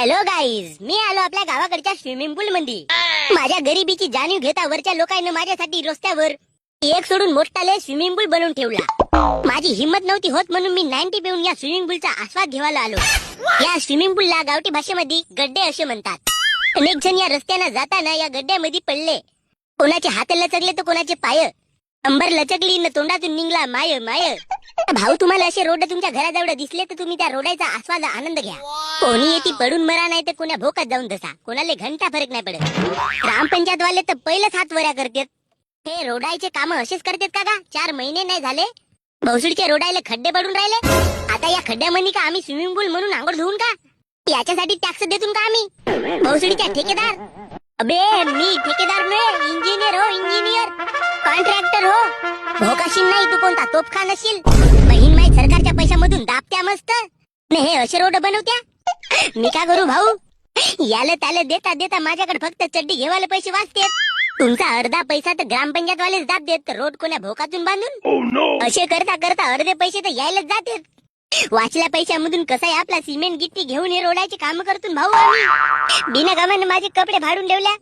Hello guys, मी आलो आपल्या गावाकडच्या स्विमिंग पूल मध्ये. माझ्या गरिबीची जाणीव घेता वरच्या लोकांनी माझ्यासाठी रस्त्यावर एक सोडून मोठाले स्विमिंग पूल बनवून ठेवला. माझी हिंमत नव्हती होत म्हणून मी 90 पिऊन या स्विमिंग पूलचा आस्वाद घ्यायला आलो. या स्विमिंग पूलला गावठी भाषेमध्ये गड्डे असे म्हणतात. अनेक जण या रस्त्याने जाताना या गड्ड्यामध्ये पडले. कोणाचे हात लचकले तर कोणाचे पाय. अंबर लचकली न तोंडातून निघला माय माय. भाऊ, तुम्हाला असे रोड तुमच्या घराजवळ दिसले तर तुम्ही त्या रोडाचा आस्वाद आनंद घ्या. कोणी येते पडून मरा, नाही तर कोणा भोकात जाऊन धसा. कोणाला घंटा फरक नाही पडत. ग्रामपंचायत वाले तर पहिलेच हात वऱ्या करतात. हे रोडायचे काम असेच करतात का? 4 महिने नाही झाले भौसुडीच्या रोडायला खड्डे पडून राहिले. आता या खड्ड्यामध्ये का आम्ही स्विमिंग पूल म्हणून आंघोळ धुवून का? याच्यासाठी टॅक्स देतून का आम्ही? भौसुडीच्या ठेकेदार? अबे, मी ठेकेदार नाही, इंजिनियर हो, इंजिनियर, कॉन्ट्रॅक्टर हो. भोकाशीन नाही तू कोणता तोफखान असेल. बहीण माई सरकारच्या पैशामधून दाबत्या मस्त ने हे असे रोड बनवत्या. मी का करू भाऊ? याला त्याला देता देता माझ्याकडे फक्त चड्डी घेवायला पैसे वाचते. तुमचा अर्धा पैसा तर ग्रामपंचायत वालेच दाब देत, तर रोड कोण्या भोकातून बांधून. असे करता करता अर्धे पैसे तर यायलाच जाते. वाचल्या पैशामधून कसा आहे आपला सिमेंट गिट्टी घेऊन हे रोडाचे काम करतून भाऊ आम्ही. बिना कामाने माझे कपडे फाडून ठेवल्या.